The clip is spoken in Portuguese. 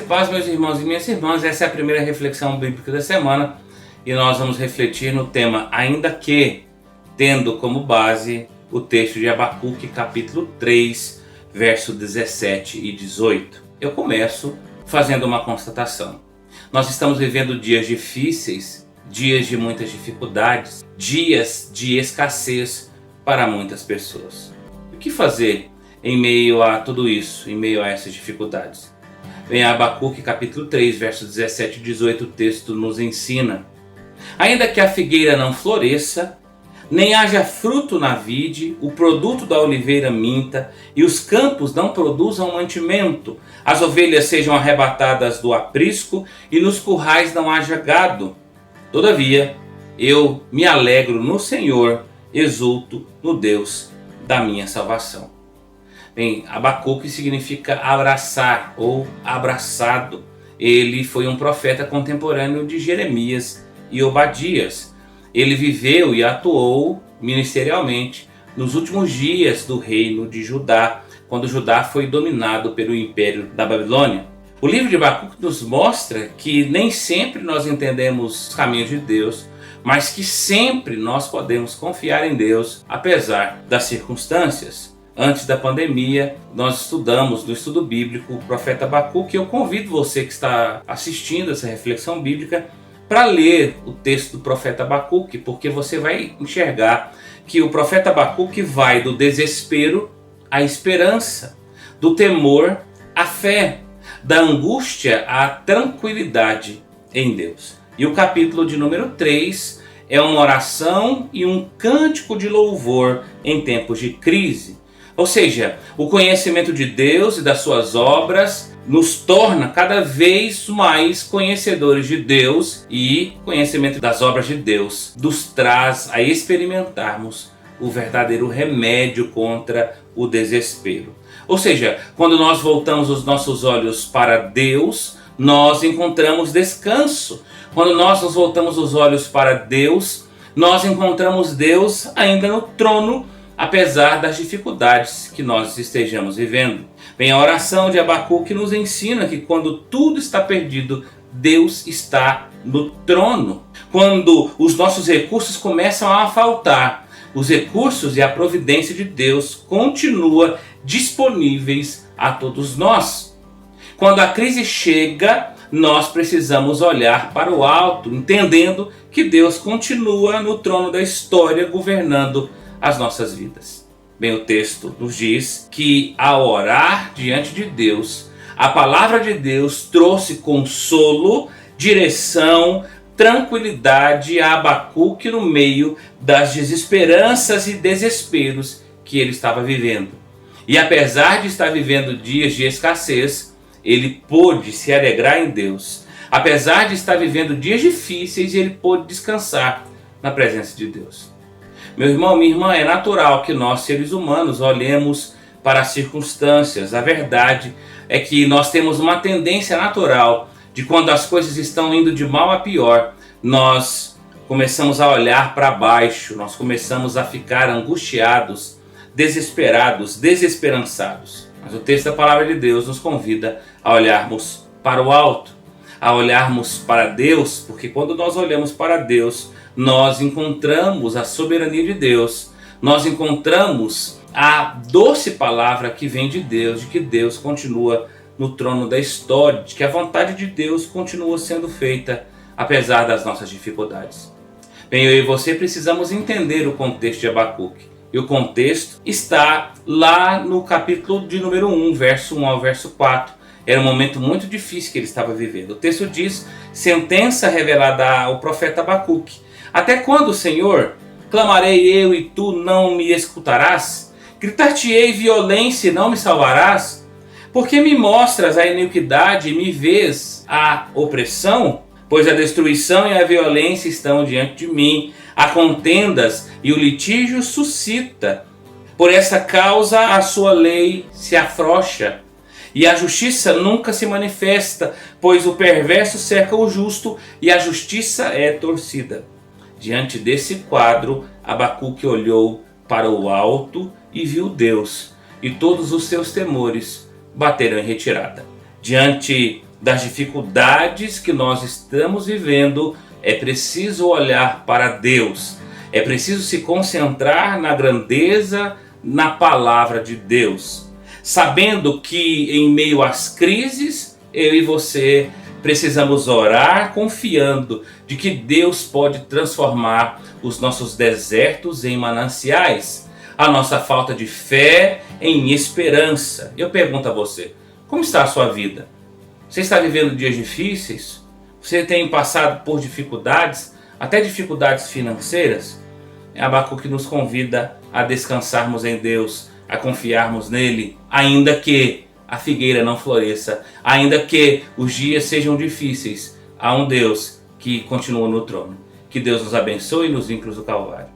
paz, meus irmãos e minhas irmãs. Essa é a primeira reflexão bíblica da semana e nós vamos refletir no tema ainda que, tendo como base o texto de Abacuque, capítulo 3, verso 17 e 18. Eu começo fazendo uma constatação. Nós estamos vivendo dias difíceis, dias de muitas dificuldades, dias de escassez para muitas pessoas. O que fazer em meio a tudo isso, em meio a essas dificuldades? Em Abacuque capítulo 3, versos 17 e 18, o texto nos ensina: ainda que a figueira não floresça, nem haja fruto na vide, o produto da oliveira minta, e os campos não produzam mantimento, as ovelhas sejam arrebatadas do aprisco, e nos currais não haja gado. Todavia, eu me alegro no Senhor, exulto no Deus da minha salvação. Bem, Abacuque significa abraçar ou abraçado. Ele foi um profeta contemporâneo de Jeremias e Obadias. Ele viveu e atuou ministerialmente nos últimos dias do reino de Judá, quando Judá foi dominado pelo império da Babilônia. O livro de Abacuque nos mostra que nem sempre nós entendemos os caminhos de Deus, mas que sempre nós podemos confiar em Deus, apesar das circunstâncias. Antes da pandemia, nós estudamos no estudo bíblico o profeta Abacuque. Eu convido você que está assistindo essa reflexão bíblica para ler o texto do profeta Abacuque, porque você vai enxergar que o profeta Abacuque vai do desespero à esperança, do temor à fé, da angústia à tranquilidade em Deus. E o capítulo de número 3 é uma oração e um cântico de louvor em tempos de crise. Ou seja, o conhecimento de Deus e das suas obras nos torna cada vez mais conhecedores de Deus, e conhecimento das obras de Deus nos traz a experimentarmos o verdadeiro remédio contra o desespero. Ou seja, quando nós voltamos os nossos olhos para Deus, nós encontramos descanso. Quando nós nos voltamos os olhos para Deus, nós encontramos Deus ainda no trono, apesar das dificuldades que nós estejamos vivendo. Bem, a oração de Abacuque nos ensina que quando tudo está perdido, Deus está no trono. Quando os nossos recursos começam a faltar, os recursos e a providência de Deus continua disponíveis a todos nós. Quando a crise chega, nós precisamos olhar para o alto, entendendo que Deus continua no trono da história, governando as nossas vidas. Bem, o texto nos diz que ao orar diante de Deus, a palavra de Deus trouxe consolo, direção, tranquilidade a Abacuque no meio das desesperanças e desesperos que ele estava vivendo. E apesar de estar vivendo dias de escassez, ele pôde se alegrar em Deus. Apesar de estar vivendo dias difíceis, ele pôde descansar na presença de Deus. Meu irmão, minha irmã, é natural que nós, seres humanos, olhemos para as circunstâncias. A verdade é que nós temos uma tendência natural de, quando as coisas estão indo de mal a pior, nós começamos a olhar para baixo, nós começamos a ficar angustiados, desesperados, desesperançados. Mas o texto da palavra de Deus nos convida a olharmos para o alto, a olharmos para Deus, porque quando nós olhamos para Deus, nós encontramos a soberania de Deus, nós encontramos a doce palavra que vem de Deus, de que Deus continua no trono da história, de que a vontade de Deus continua sendo feita apesar das nossas dificuldades. Bem, eu e você precisamos entender o contexto de Abacuque. E o contexto está lá no capítulo de número 1, verso 1 ao verso 4. Era um momento muito difícil que ele estava vivendo. O texto diz: sentença revelada ao profeta Abacuque. Até quando, Senhor? Clamarei eu e tu não me escutarás? Gritar-te-ei violência e não me salvarás? Porque me mostras a iniquidade e me vês a opressão? Pois a destruição e a violência estão diante de mim, há contendas e o litígio suscita. Por essa causa a sua lei se afrouxa, e a justiça nunca se manifesta, pois o perverso cerca o justo e a justiça é torcida. Diante desse quadro, Abacuque olhou para o alto e viu Deus, e todos os seus temores bateram em retirada. Diante das dificuldades que nós estamos vivendo, é preciso olhar para Deus. É preciso se concentrar na grandeza, na palavra de Deus. Sabendo que em meio às crises, eu e você precisamos orar confiando de que Deus pode transformar os nossos desertos em mananciais, a nossa falta de fé em esperança. Eu pergunto a você, como está a sua vida? Você está vivendo dias difíceis? Você tem passado por dificuldades, até dificuldades financeiras? Abacuque nos convida a descansarmos em Deus, a confiarmos nele, ainda que a figueira não floresça, ainda que os dias sejam difíceis. Há um Deus que continua no trono. Que Deus nos abençoe nos vínculos do Calvário.